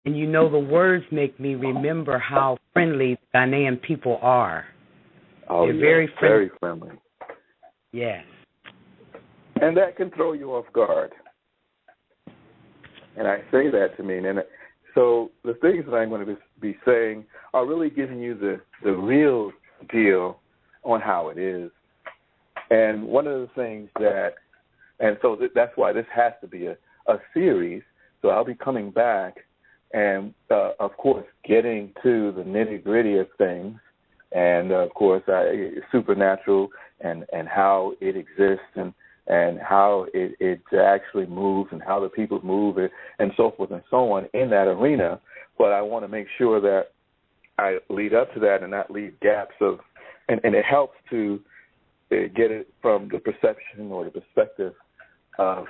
And you know, the words make me remember how friendly Ghanaian people are. Oh, They're yeah, very friendly. very friendly. Yes. And that can throw you off guard. And I say that to mean, and so the things that I'm going to be saying are really giving you the real deal on how it is. And one of the things that, and so that's why this has to be a series. So I'll be coming back and, of course, getting to the nitty-gritty of things. And, of course, supernatural and how it exists and how it actually moves and how the people move it and so forth and so on in that arena. But I want to make sure that I lead up to that and not leave gaps of, and it helps to get it from the perception or the perspective of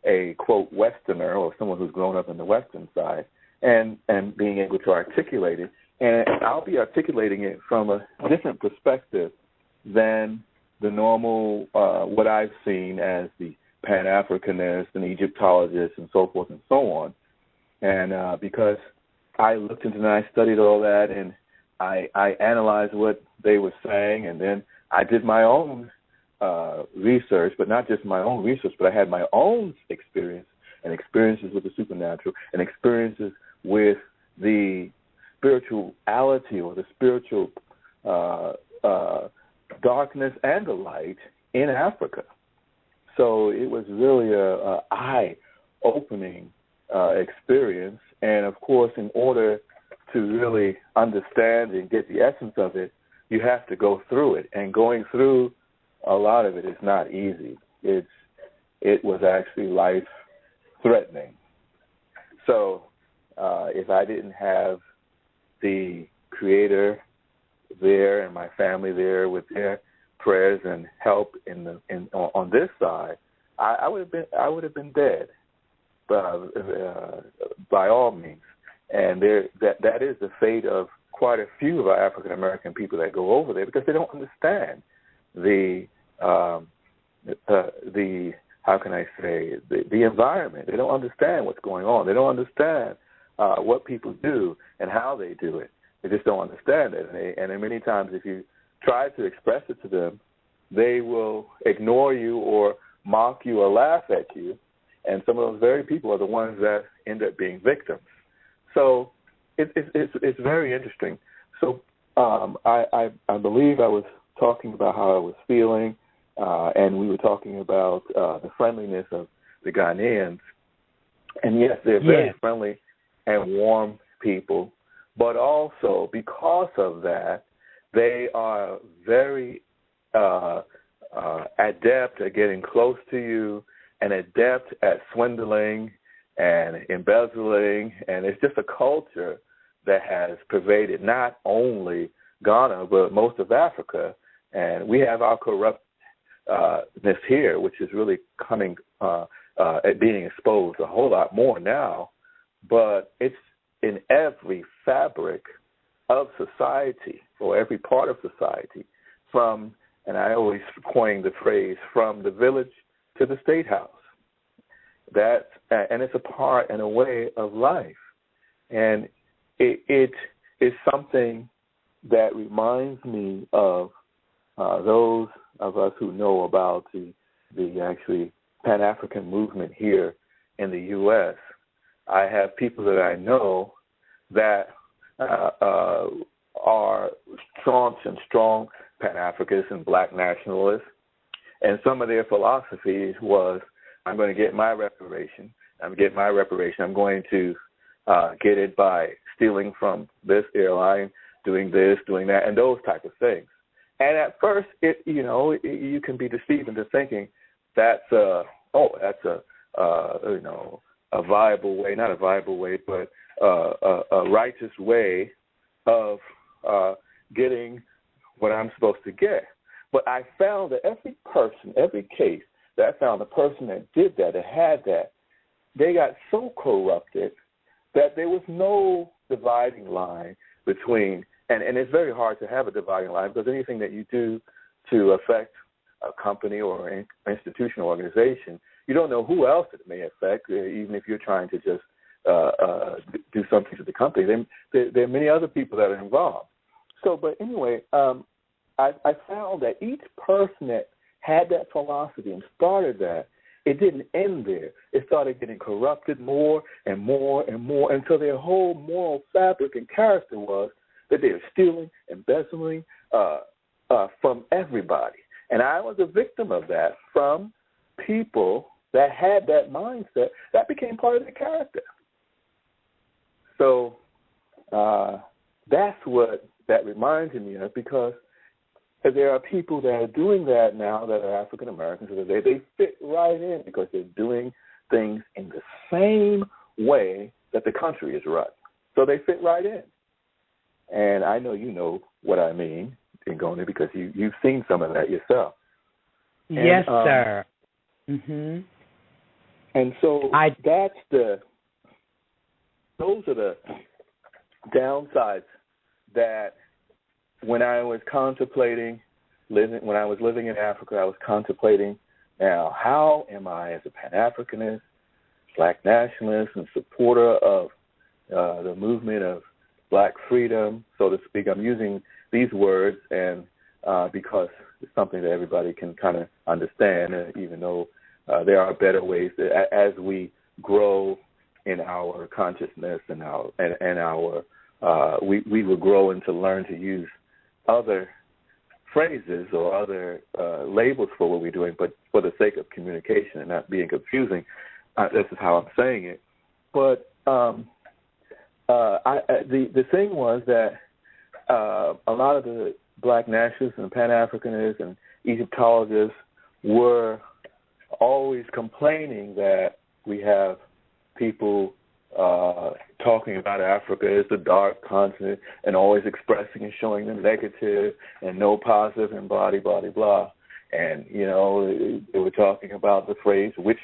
a, quote, Westerner or someone who's grown up in the Western side and being able to articulate it. And I'll be articulating it from a different perspective than the normal, what I've seen as the Pan-Africanist and Egyptologist and so forth and so on. And because I looked into that, I studied all that, and I analyzed what they were saying, and then I did my own research, but not just my own research, but I had my own experience and experiences with the supernatural and experiences with the spirituality or the spiritual darkness and the light in Africa. So it was really a eye-opening experience. And, of course, in order to really understand and get the essence of it, you have to go through it. And going through a lot of it is not easy. It was actually life-threatening. So if I didn't have the Creator there and my family there with their prayers and help on this side, I would have been dead by all means. And that is the fate of quite a few of our African American people that go over there because they don't understand the how can I say the environment. They don't understand what's going on. They don't understand what people do and how they do it. They just don't understand it. And many times if you try to express it to them, they will ignore you or mock you or laugh at you. And some of those very people are the ones that end up being victims. So it's very interesting. So I believe I was talking about how I was feeling, and we were talking about the friendliness of the Ghanaians. And, yes, they're very friendly and warm people. But also, because of that, they are very adept at getting close to you and adept at swindling and embezzling. And it's just a culture that has pervaded not only Ghana, but most of Africa. And we have our corruptness here, which is really coming at being exposed a whole lot more now. But it's in every fabric of society or every part of society from, and I always coin the phrase, from the village to the State House. And it's a part and a way of life. And it is something that reminds me of those of us who know about the actually Pan-African movement here in the U.S. I have people that I know that are staunch and strong Pan-Africanists and black nationalists, and some of their philosophies was, I'm going to get my reparation. I'm going to get it by stealing from this airline, doing this, doing that, and those type of things. And at first, you can be deceived into thinking that's a viable way, not a viable way, but a righteous way of getting what I'm supposed to get. But I found that every case that I found, the person that did that, that had that, they got so corrupted that there was no dividing line between, and it's very hard to have a dividing line because anything that you do to affect a company or an institution or organization, you don't know who else it may affect, even if you're trying to just do something to the company. There are many other people that are involved. So, but anyway, I found that each person that had that philosophy and started that, it didn't end there. It started getting corrupted more and more and more until their whole moral fabric and character was that they were stealing, embezzling from everybody. And I was a victim of that from people that had that mindset. That became part of their character. So that's what that reminded me of, because there are people that are doing that now that are African Americans. They fit right in because they're doing things in the same way that the country is run. So they fit right in. And I know you know what I mean, Ngoni, because you've seen some of that yourself. Yes, sir. Mhm. And so those are the downsides that when I was living in Africa, I was contemplating, now, how am I as a Pan-Africanist, Black nationalist, and supporter of the movement of Black freedom, so to speak. I'm using these words and because it's something that everybody can kind of understand, even though there are better ways as we grow in our consciousness and we will grow and to learn to use other phrases or other labels for what we're doing, but for the sake of communication and not being confusing, this is how I'm saying it. But the thing was that a lot of the Black nationalists and Pan-Africanists and Egyptologists were always complaining that we have people talking about Africa as the dark continent and always expressing and showing the negative and no positive and blah, blah, blah, blah. And, you know, they were talking about the phrase witch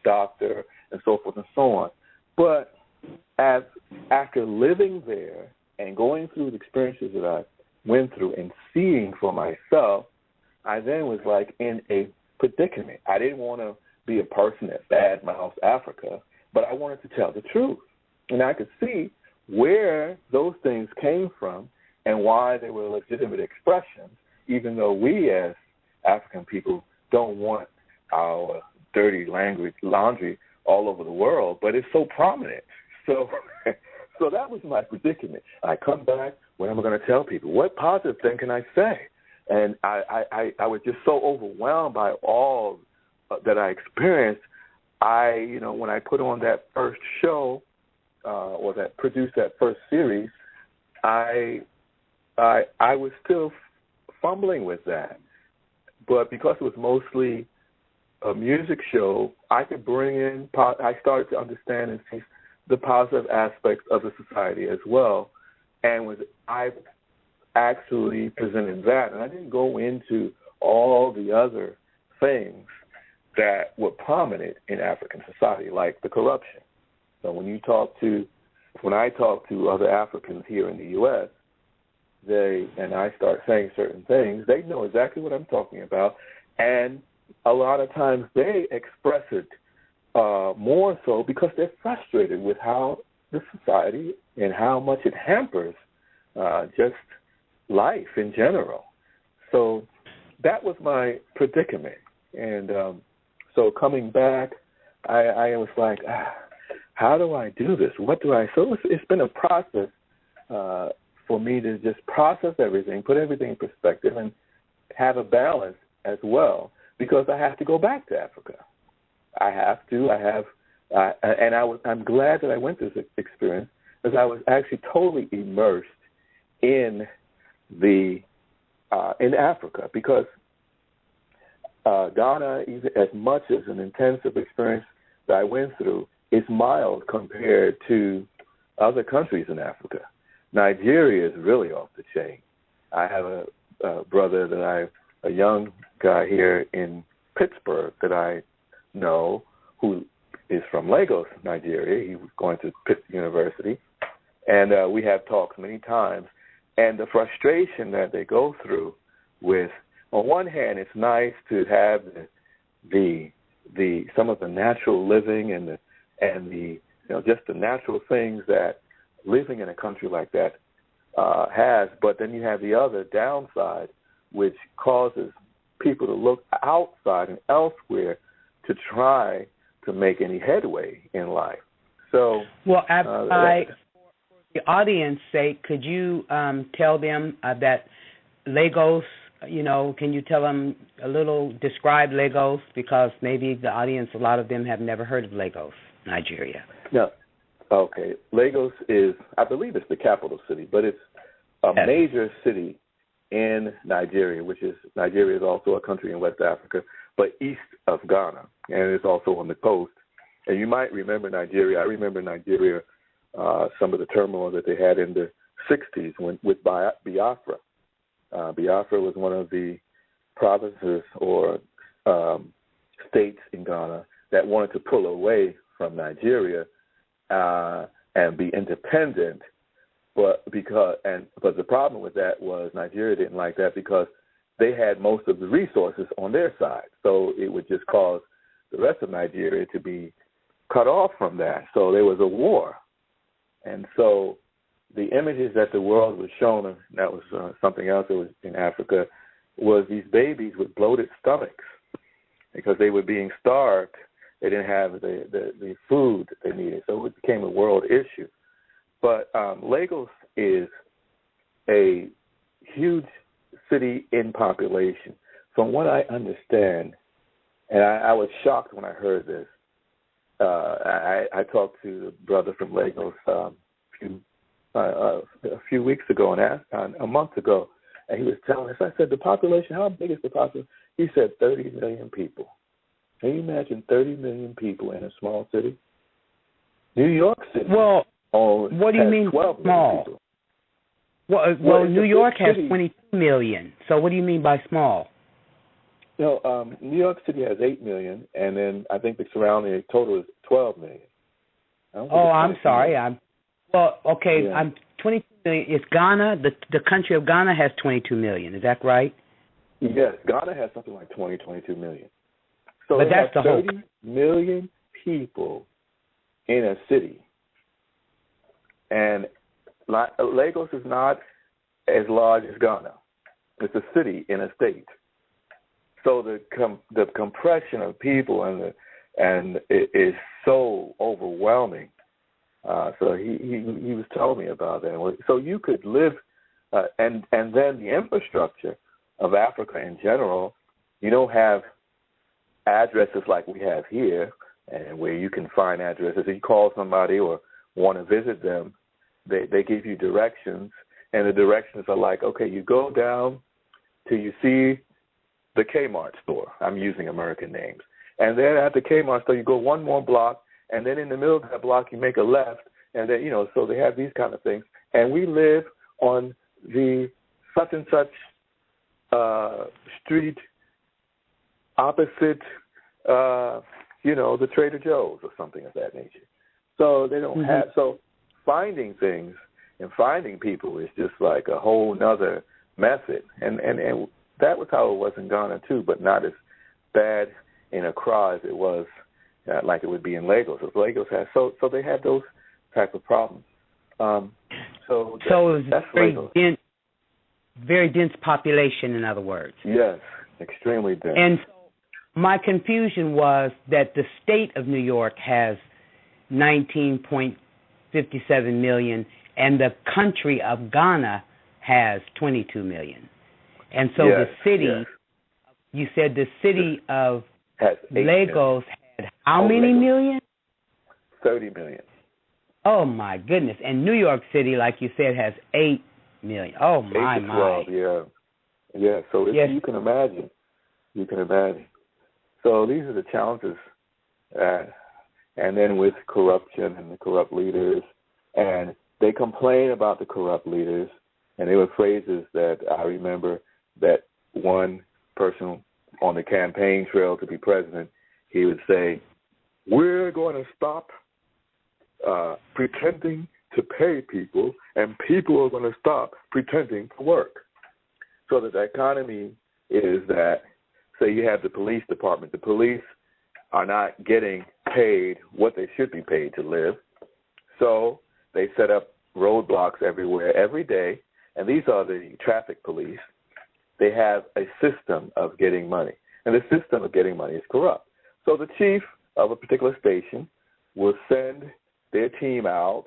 doctor and so forth and so on. But after living there and going through the experiences that I went through and seeing for myself, I then was like in a predicament. I didn't want to be a person that badmouths Africa, but I wanted to tell the truth. And I could see where those things came from and why they were legitimate expressions, even though we as African people don't want our dirty laundry all over the world, but it's so prominent. So that was my predicament. I come back, what am I going to tell people? What positive thing can I say? And I was just so overwhelmed by all that I experienced. When I put on that first show, or that produced that first series, I was still fumbling with that. But because it was mostly a music show, I could bring in, I started to understand and see the positive aspects of the society as well. And I actually presented that. And I didn't go into all the other things that were prominent in African society, like the corruption. So when I talk to other Africans here in the U.S., and I start saying certain things, they know exactly what I'm talking about, and a lot of times they express it more so because they're frustrated with how the society and how much it hampers just life in general. So that was my predicament, and so coming back, I was like, how do I do this? What do I? So it's been a process for me to just process everything, put everything in perspective, and have a balance as well, because I have to go back to Africa. I have to. I'm glad that I went through this experience, because I was actually totally immersed in Africa, because Ghana, as much as an intensive experience that I went through, is mild compared to other countries in Africa. Nigeria is really off the chain. I have a brother a young guy here in Pittsburgh that I know who is from Lagos, Nigeria. He was going to Pitt University, and we have talked many times. And the frustration that they go through with, on one hand, it's nice to have the some of the natural living and the just the natural things that living in a country like that has. But then you have the other downside, which causes people to look outside and elsewhere to try to make any headway in life. So, well, for the audience sake, could you tell them that Lagos, can you tell them describe Lagos, because maybe the audience, a lot of them have never heard of Lagos, Nigeria. No. Okay. Lagos is, I believe it's the capital city, but it's a major city in Nigeria, Nigeria is also a country in West Africa, but east of Ghana, and it's also on the coast. And you might remember Nigeria. I remember Nigeria, some of the turmoil that they had in the 60s with Biafra. Biafra was one of the provinces or states in Ghana that wanted to pull away from Nigeria and be independent. But the problem with that was Nigeria didn't like that because they had most of the resources on their side. So it would just cause the rest of Nigeria to be cut off from that. So there was a war. And so the images that the world was shown, and that was something else that was in Africa, was these babies with bloated stomachs because they were being starved. They didn't have the food that they needed. So it became a world issue. But Lagos is a huge city in population. From what I understand, and I was shocked when I heard this, I talked to a brother from Lagos a few weeks ago, and a month ago, and he was telling us, I said, the population, how big is the population? He said 30 million people. Can you imagine 30 million people in a small city? New York City. Well, what do you mean small? Well, New York has 22 million. So what do you mean by small? No, New York City has 8 million, and then I think the surrounding total is 12 million. I'm sorry. I'm 22 million. It's Ghana. The country of Ghana has 22 million. Is that right? Yes, Ghana has something like 22 million. So but that's the 30 million people in a city. And Lagos is not as large as Ghana. It's a city in a state. So the compression of people and it is so overwhelming. So he was telling me about that. So you could live, and then the infrastructure of Africa in general, you don't have addresses like we have here, and where you can find addresses. If you call somebody or want to visit them, they give you directions, and the directions are like, okay, you go down till you see the Kmart store. I'm using American names. And then at the Kmart store, you go one more block, and then in the middle of that block, you make a left, and then, so they have these kind of things. And we live on the such and such street opposite, the Trader Joe's or something of that nature. So they don't have, so finding things and finding people is just like a whole nother method. And that was how it was in Ghana too, but not as bad in Accra as it was like it would be in Lagos. As Lagos has, so they had those type of problems. So it was very dense population, in other words. Yes, extremely dense. And so my confusion was that the state of New York has 19.57 million, and the country of Ghana has 22 million. And so the city, you said the city of Lagos had how many million? 30 million. Oh, my goodness. And New York City, like you said, has 8 million. Oh, my. 8 to 12, yeah. Yeah, so you can imagine. You can imagine. So these are the challenges. And then with corruption and the corrupt leaders, and they complain about the corrupt leaders, and there were phrases that I remember that one person on the campaign trail to be president, he would say, we're going to stop pretending to pay people, and people are going to stop pretending to work. So that the economy is that, say you have the police department. The police are not getting paid what they should be paid to live. So they set up roadblocks everywhere every day, and these are the traffic police. They have a system of getting money, and the system of getting money is corrupt. So the chief of a particular station will send their team out,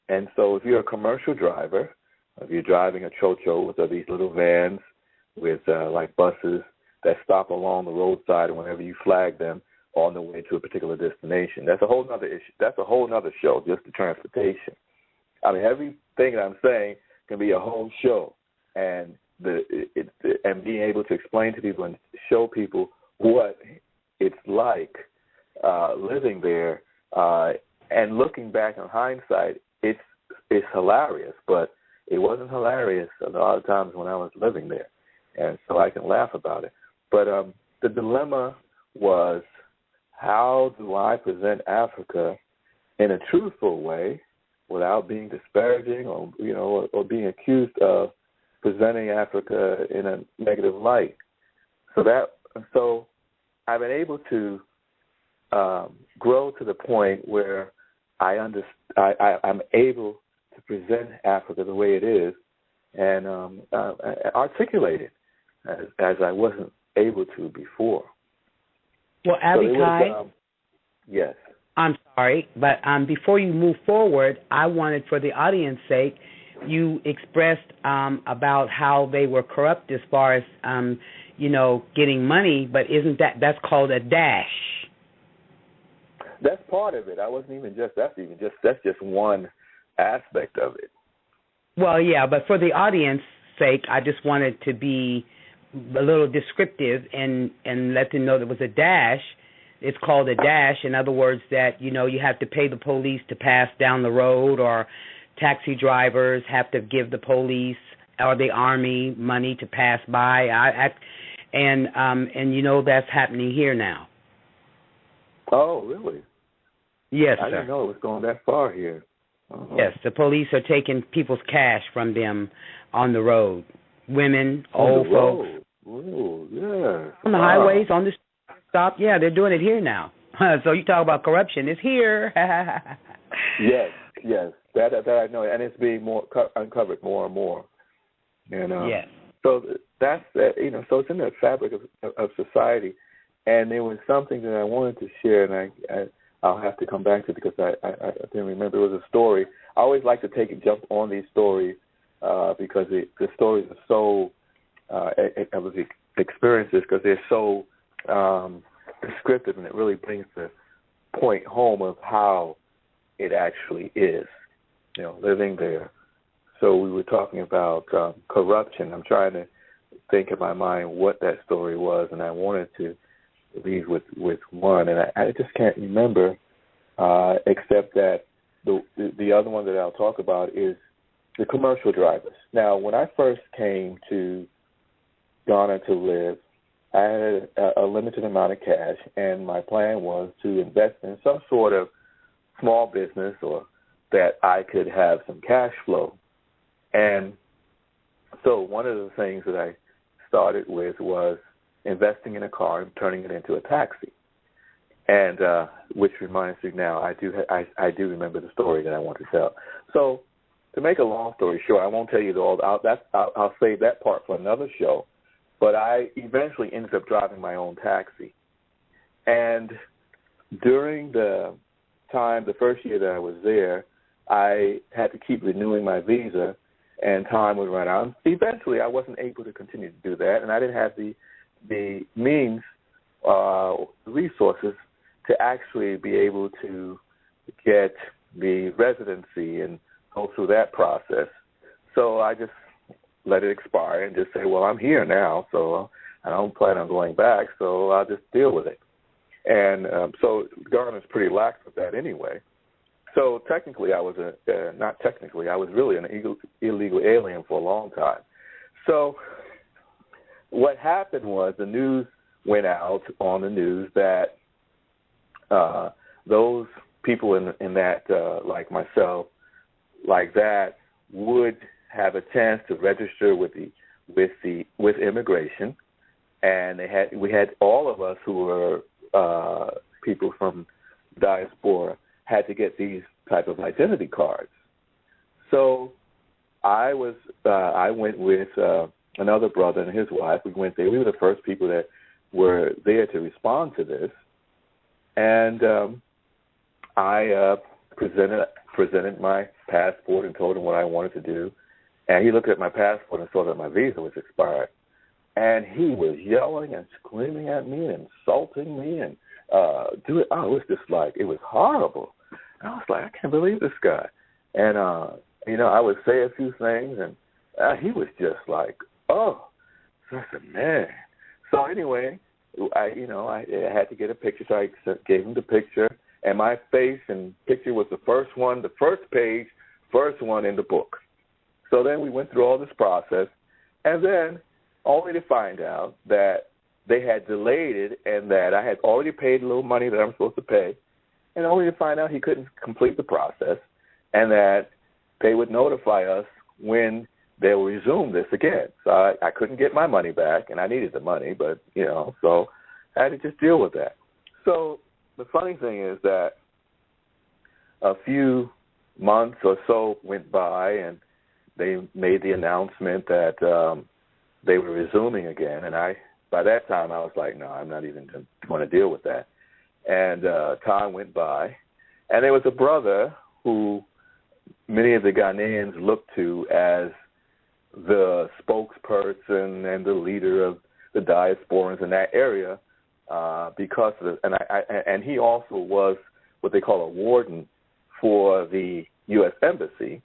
and so if you're a commercial driver, if you're driving a chocho, which are these little vans with like buses that stop along the roadside, and whenever you flag them on the way to a particular destination, that's a whole other issue. That's a whole other show, just the transportation. I mean, everything that I'm saying can be a whole show, and and being able to explain to people and show people what it's like living there, and looking back on hindsight, it's hilarious, but it wasn't hilarious a lot of times when I was living there, and so I can laugh about it. But the dilemma was, how do I present Africa in a truthful way without being disparaging or being accused of presenting Africa in a negative light? So I've been able to grow to the point where I'm able to present Africa the way it is and articulate it as I wasn't able to before. Well, Abikai, yes. I'm sorry, but before you move forward, I wanted, for the audience's sake, you expressed about how they were corrupt as far as getting money, but that's called a dash? That's part of it. I wasn't even that's just one aspect of it. Well, yeah, but for the audience's sake, I just wanted to be a little descriptive and let them know there was a dash. It's called a dash. In other words, that you have to pay the police to pass down the road, or taxi drivers have to give the police or the army money to pass by. And that's happening here now. Oh, really? Yes, I didn't know it was going that far here. Uh-huh. Yes, the police are taking people's cash from them on the road. Women, old folks. Oh, yeah. On the highways, on the stop. Yeah, they're doing it here now. So you talk about corruption. It's here. Yes. That I know, and it's being uncovered more and more. And yes. So that's so it's in the fabric of society. And there was something that I wanted to share, and I'll have to come back to it because I didn't remember. It was a story. I always like to jump on these stories because the stories are so of the experiences, because they're so descriptive, and it really brings the point home of how it actually is, living there. So we were talking about corruption. I'm trying to think in my mind what that story was, and I wanted to leave with one, and I just can't remember, except that the other one that I'll talk about is the commercial drivers. Now, when I first came to Ghana to live, I had a limited amount of cash, and my plan was to invest in some sort of small business or that I could have some cash flow. And so one of the things that I started with was investing in a car and turning it into a taxi. And which reminds me now, I do remember the story that I want to tell. So to make a long story short, I won't tell you all. I'll save that part for another show. But I eventually ended up driving my own taxi. And during the first year that I was there, I had to keep renewing my visa, and time would run out. Eventually, I wasn't able to continue to do that, and I didn't have the means, resources to actually be able to get the residency and go through that process. So I just let it expire and just say, well, I'm here now, so I don't plan on going back, so I'll just deal with it. And so Ghana's pretty lax with that anyway. So technically I was I was really an illegal alien for a long time. So what happened was the news went out on the news that those people in that, like myself, like that, would have a chance to register with immigration, and we had all of us who were people from diaspora had to get these type of identity cards. So I went with another brother and his wife. We went there. We were the first people that were there to respond to this. And I presented my passport and told him what I wanted to do. And he looked at my passport and saw that my visa was expired. And he was yelling and screaming at me and insulting me and it was just like, it was horrible. And I was like, I can't believe this guy. And, I would say a few things, and he was just like, oh. So I said, man. So anyway, I had to get a picture, so I gave him the picture, and my face and picture was the first one, the first page, first one in the book. So then we went through all this process, and then only to find out that they had delayed it and that I had already paid a little money that I'm supposed to pay, and only to find out he couldn't complete the process and that they would notify us when they will resume this again. So I couldn't get my money back, and I needed the money, but, so I had to just deal with that. So the funny thing is that a few months or so went by, and they made the announcement that they were resuming again, and by that time I was like, no, I'm not even going to deal with that. And time went by, and there was a brother who many of the Ghanaians looked to as the spokesperson and the leader of the diasporans in that area, because of and he also was what they call a warden for the U.S. Embassy,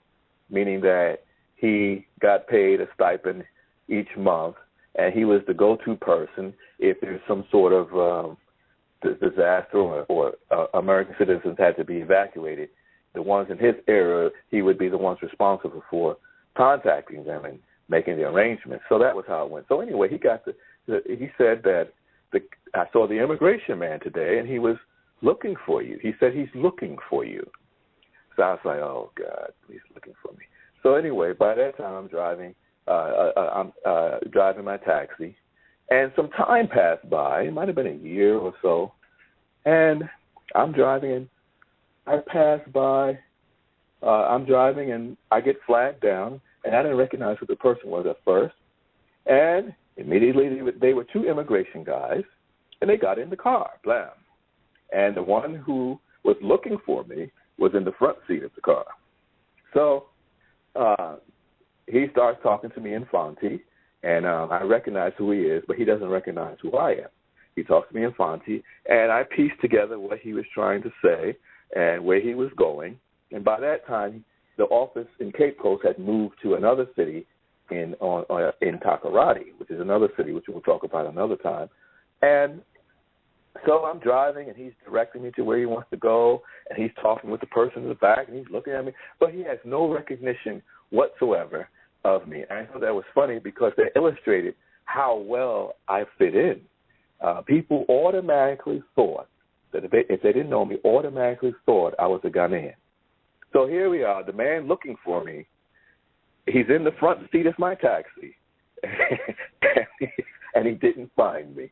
meaning that he got paid a stipend each month, and he was the go-to person if there's some sort of disaster or American citizens had to be evacuated. The ones in his area, he would be the ones responsible for contacting them and making the arrangements. So that was how it went. So anyway, he said that I saw the immigration man today, and he was looking for you. He said he's looking for you. So I was like, oh God, he's looking for me. So anyway, by that time I'm driving my taxi, and some time passed by. It might have been a year or so, and I'm driving, and I pass by. I'm driving, and I get flagged down, and I didn't recognize who the person was at first. And immediately they were two immigration guys, and they got in the car, blam. And the one who was looking for me was in the front seat of the car. So he starts talking to me in Fanti, and I recognize who he is, but he doesn't recognize who I am. He talks to me in Fanti, and I pieced together what he was trying to say and where he was going. And by that time, the office in Cape Coast had moved to another city in Takoradi, which is another city which we'll talk about another time. And so I'm driving, and he's directing me to where he wants to go, and he's talking with the person in the back, and he's looking at me, but he has no recognition whatsoever of me. And I thought that was funny because they illustrated how well I fit in. People automatically thought that if they didn't know me, automatically thought I was a Ghanaian. So here we are, the man looking for me. He's in the front seat of my taxi, and he didn't find me.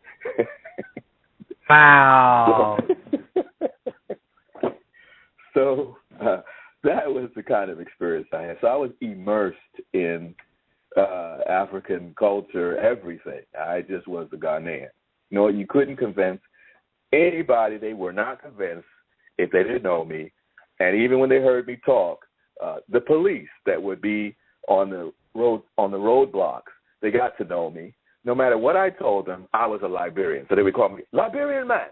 Wow. So that was the kind of experience I had. So I was immersed in African culture, everything. I just was a Ghanaian. You couldn't convince anybody. They were not convinced if they didn't know me. And even when they heard me talk, the police that would be on the roadblocks, they got to know me. No matter what I told them, I was a Liberian. So they would call me, Liberian man,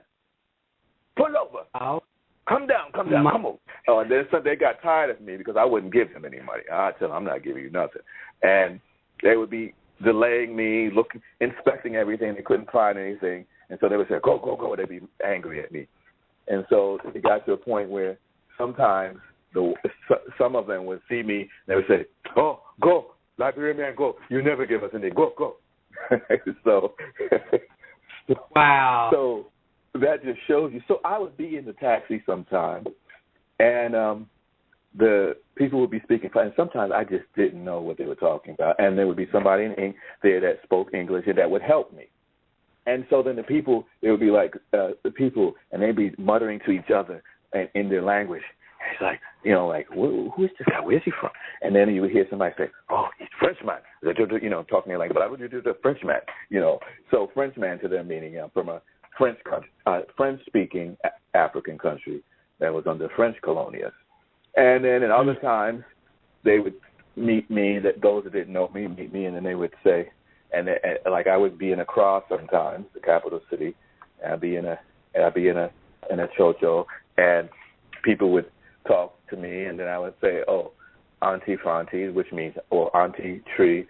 pull over. Oh. Come down, come on. Oh, and then they got tired of me because I wouldn't give them any money. I tell them, I'm not giving you nothing. And they would be delaying me, inspecting everything. They couldn't find anything. And so they would say, go, go, go. They'd be angry at me. And so it got to a point where sometimes some of them would see me, and they would say, oh, go, Liberian man, go. You never give us anything. Go, go. So, wow. So that just shows you. So I would be in the taxi sometime, and the people would be speaking, and sometimes I just didn't know what they were talking about, and there would be somebody there that spoke English and that would help me. And so then it would be like the people, and they'd be muttering to each other in their language. It's like, like, who is this guy? Where's he from? And then you would hear somebody say, oh, he's Frenchman, talking like, but I would do the Frenchman, So Frenchman to them meaning from a French-speaking African country that was under French colonialists. And then in other times, they would meet me, that those that didn't know me, meet me, and then they would say, and like I would be in Accra sometimes, the capital city, and I'd be in a chocho, and people would talk to me, and then I would say, oh, Auntie Fanti, which means, or Auntie Tree,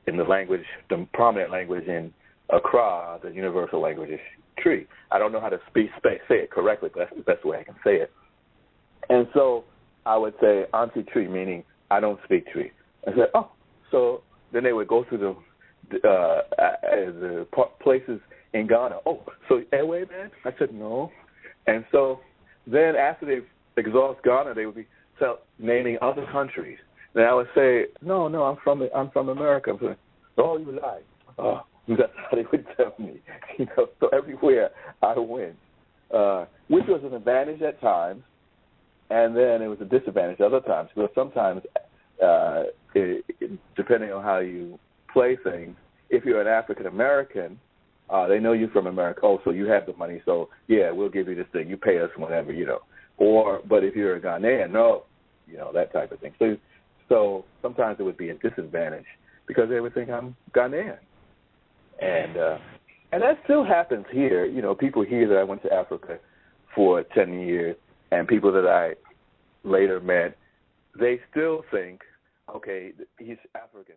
in the language, the prominent language in Accra, the universal language is Tree. I don't know how to say it correctly, but that's the best way I can say it. And so I would say Auntie Tree, meaning I don't speak Tree. I said, oh, so then they would go through the places in Ghana. Oh, so Ewe, man? I said, no. And so then after they exhaust Ghana, they would be naming other countries. Then I would say, no, I'm from America. Oh, you lie. Oh, that's how they would tell me. So everywhere I went, which was an advantage at times, and then it was a disadvantage other times. Because sometimes, depending on how you play things, if you're an African American, they know you from America. Oh, so you have the money, so yeah, we'll give you this thing. You pay us whenever, but if you're a Ghanaian, no, that type of thing. So sometimes it would be a disadvantage because they would think I'm Ghanaian, and that still happens here. People hear that I went to Africa for 10 years, and people that I later met, they still think, okay, he's African.